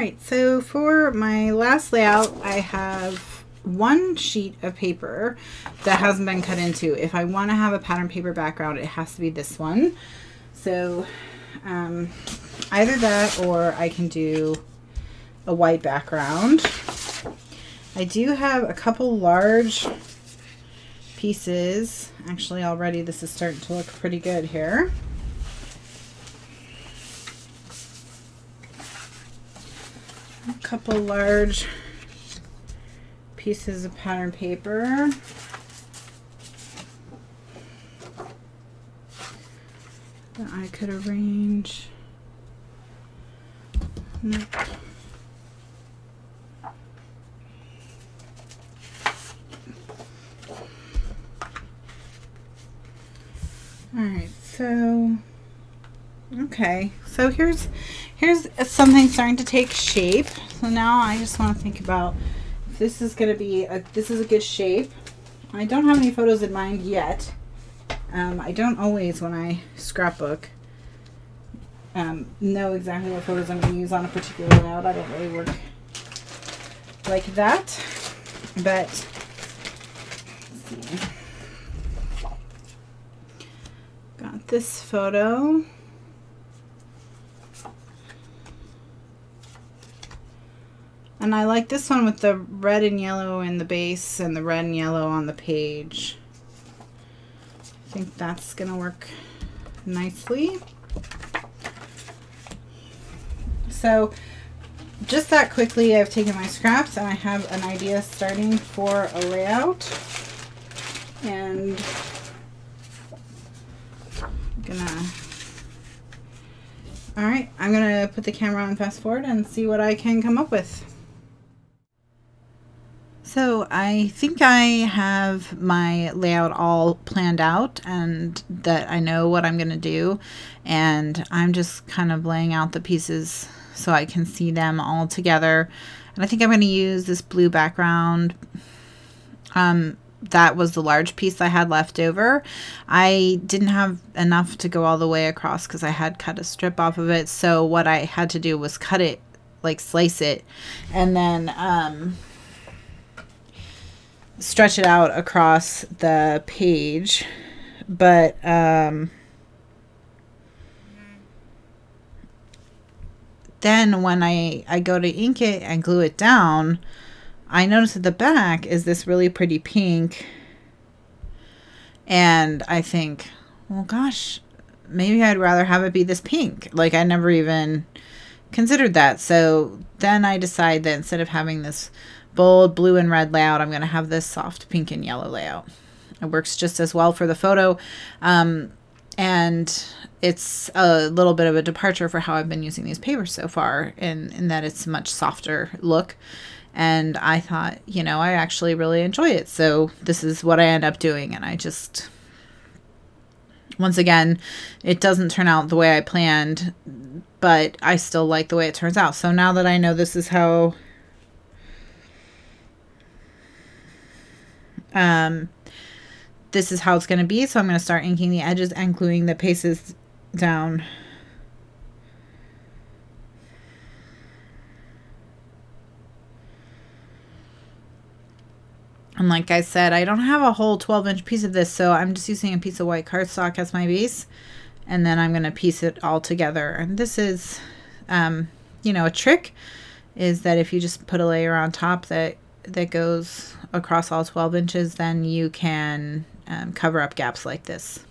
right, so for my last layout, I have one sheet of paper that hasn't been cut into. If I want to have a pattern paper background, it has to be this one. So either that or I can do a white background. I do have a couple large pieces. Actually, already this is starting to look pretty good here. A couple large pieces of pattern paper. That I could arrange. Nope. Alright, so okay, so here's something starting to take shape. So now I just want to think about if this is going to be this is a good shape. I don't have any photos in mind yet. I don't always, when I scrapbook, know exactly what photos I'm going to use on a particular layout. I don't really work like that, but let's see. Got this photo. And I like this one with the red and yellow in the base and the red and yellow on the page. I think that's gonna work nicely. So just that quickly, I've taken my scraps and I have an idea starting for a layout. And I'm gonna put the camera on fast forward and see what I can come up with. So I think I have my layout all planned out and that I know what I'm gonna do, and I'm just kind of laying out the pieces so I can see them all together. And I think I'm gonna use this blue background. That was the large piece I had left over. I didn't have enough to go all the way across because I had cut a strip off of it. So what I had to do was cut it, like slice it, and then stretch it out across the page. But then when I go to ink it and glue it down, I noticed at the back is this really pretty pink, and I think, well, gosh, maybe I'd rather have it be this pink. Like, I never even considered that. So then I decide that instead of having this bold blue and red layout, I'm going to have this soft pink and yellow layout. It works just as well for the photo, and it's a little bit of a departure for how I've been using these papers so far, in that it's a much softer look. And I thought, you know, I actually really enjoy it. So this is what I end up doing. And I just, once again, it doesn't turn out the way I planned, but I still like the way it turns out. So now that I know this is how it's going to be, so I'm going to start inking the edges and gluing the pieces down. And like I said, I don't have a whole 12-inch piece of this, so I'm just using a piece of white cardstock as my base. And then I'm going to piece it all together. And this is, you know, a trick is that if you just put a layer on top that goes across all 12 inches, then you can cover up gaps like this.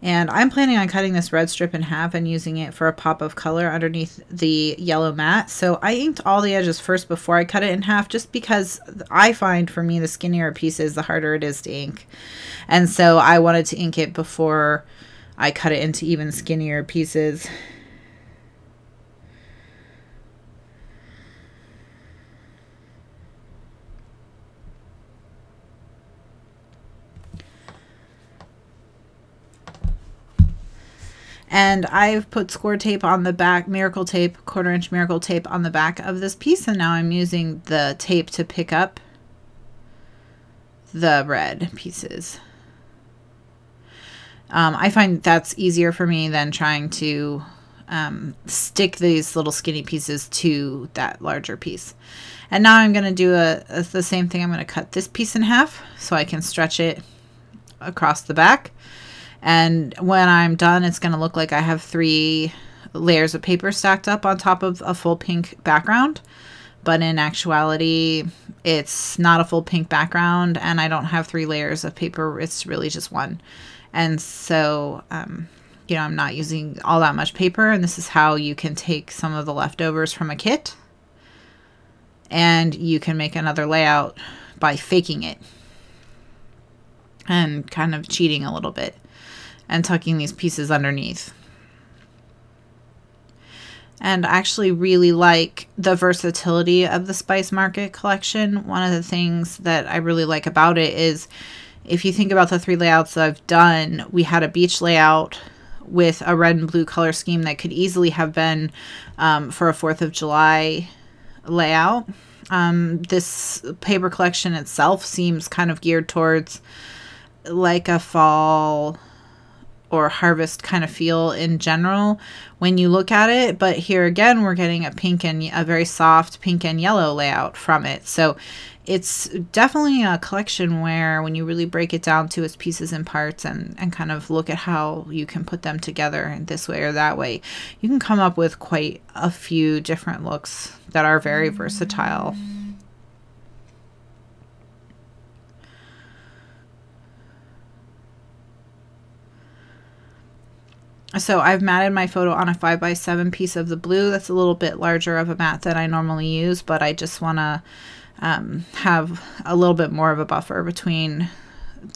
And I'm planning on cutting this red strip in half and using it for a pop of color underneath the yellow mat. So I inked all the edges first before I cut it in half, just because I find for me the skinnier pieces, the harder it is to ink. And so I wanted to ink it before I cut it into even skinnier pieces. And I've put score tape on the back, miracle tape, 1/4 inch miracle tape on the back of this piece. And now I'm using the tape to pick up the red pieces. I find that's easier for me than trying to stick these little skinny pieces to that larger piece. And now I'm going to do the same thing. I'm going to cut this piece in half so I can stretch it across the back. And when I'm done, it's going to look like I have 3 layers of paper stacked up on top of a full pink background. But in actuality, it's not a full pink background, and I don't have 3 layers of paper. It's really just 1. And so, you know, I'm not using all that much paper, and this is how you can take some of the leftovers from a kit, and you can make another layout by faking it and kind of cheating a little bit and tucking these pieces underneath. And I actually really like the versatility of the Spice Market collection. One of the things that I really like about it is, if you think about the 3 layouts that I've done, we had a beach layout with a red and blue color scheme that could easily have been for a 4th of July layout. This paper collection itself seems kind of geared towards like a fall or harvest kind of feel in general when you look at it. But here again, we're getting a very soft pink and yellow layout from it. So it's definitely a collection where when you really break it down to its pieces and parts and kind of look at how you can put them together in this way or that way, you can come up with quite a few different looks that are very versatile. So I've matted my photo on a 5x7 piece of the blue. That's a little bit larger of a mat than I normally use, but I just want to have a little bit more of a buffer between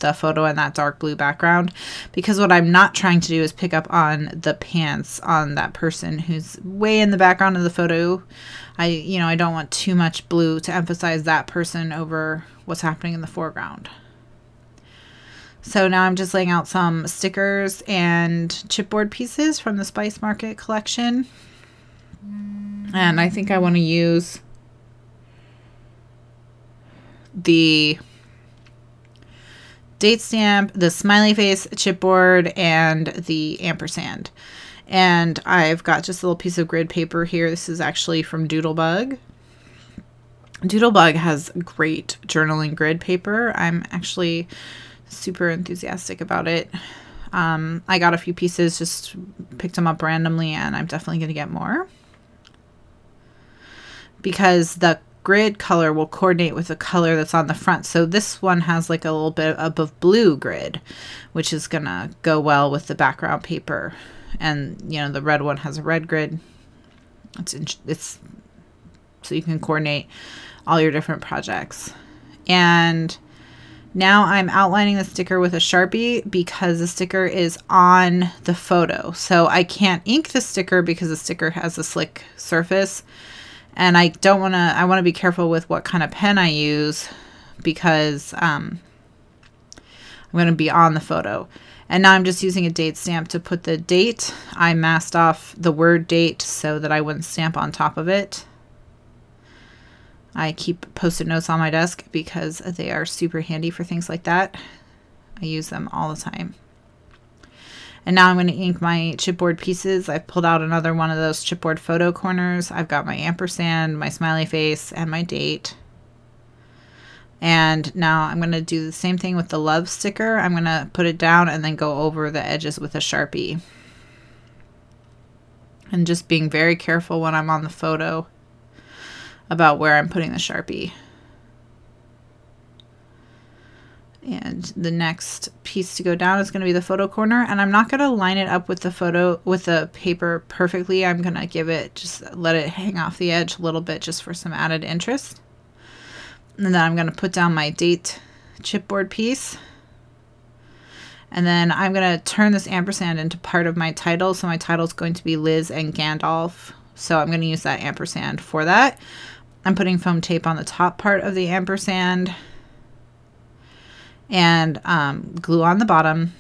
the photo and that dark blue background, because what I'm not trying to do is pick up on the pants on that person who's way in the background of the photo. I don't want too much blue to emphasize that person over what's happening in the foreground. So now I'm just laying out some stickers and chipboard pieces from the Spice Market collection. And I think I want to use the date stamp, the smiley face chipboard, and the ampersand. And I've got just a little piece of grid paper here. This is actually from Doodlebug. Doodlebug has great journaling grid paper. I'm actually super enthusiastic about it. I got a few pieces, just picked them up randomly, and I'm definitely going to get more because the grid color will coordinate with the color that's on the front. So this one has like a little bit of blue grid, which is going to go well with the background paper. And, the red one has a red grid. It's so you can coordinate all your different projects. And now I'm outlining the sticker with a Sharpie because the sticker is on the photo. So I can't ink the sticker because the sticker has a slick surface. And I want to be careful with what kind of pen I use because I'm going to be on the photo. And now I'm just using a date stamp to put the date. I masked off the word date so that I wouldn't stamp on top of it. I keep Post-it notes on my desk because they are super handy for things like that. I use them all the time. And now I'm going to ink my chipboard pieces. I've pulled out another one of those chipboard photo corners. I've got my ampersand, my smiley face, and my date. And now I'm going to do the same thing with the love sticker. I'm going to put it down and then go over the edges with a Sharpie. And just being very careful when I'm on the photo about where I'm putting the Sharpie. And the next piece to go down is going to be the photo corner, and I'm not going to line it up with the paper perfectly. I'm going to just let it hang off the edge a little bit just for some added interest. And then I'm going to put down my date chipboard piece. And then I'm going to turn this ampersand into part of my title. So my title is going to be Liz and Gandalf. So I'm going to use that ampersand for that. I'm putting foam tape on the top part of the ampersand and glue on the bottom.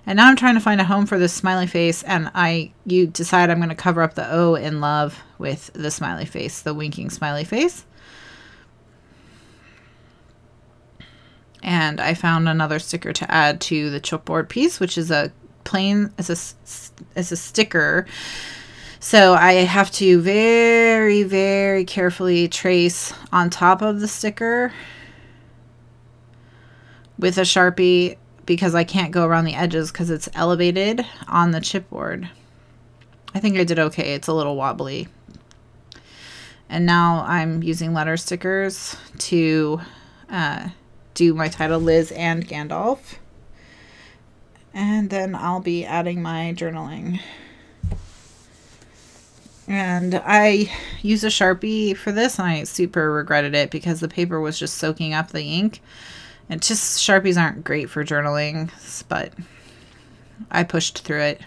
And now I'm trying to find a home for this smiley face, and you decide I'm going to cover up the O in love with the smiley face, the winking smiley face. And I found another sticker to add to the chipboard piece, which is a plain, it's a sticker. So I have to very, very carefully trace on top of the sticker with a Sharpie, because I can't go around the edges because it's elevated on the chipboard. I think I did okay. It's a little wobbly. And now I'm using letter stickers to do my title, Liz and Gandalf. And then I'll be adding my journaling. And I used a Sharpie for this, and I super regretted it because the paper was just soaking up the ink. And just, Sharpies aren't great for journaling, but I pushed through it.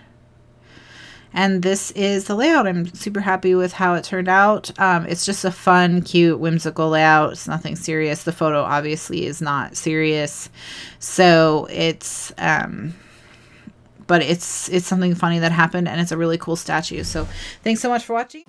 And this is the layout. I'm super happy with how it turned out. It's just a fun, cute, whimsical layout. It's nothing serious. The photo obviously is not serious. So it's, but it's something funny that happened, and it's a really cool statue. So thanks so much for watching.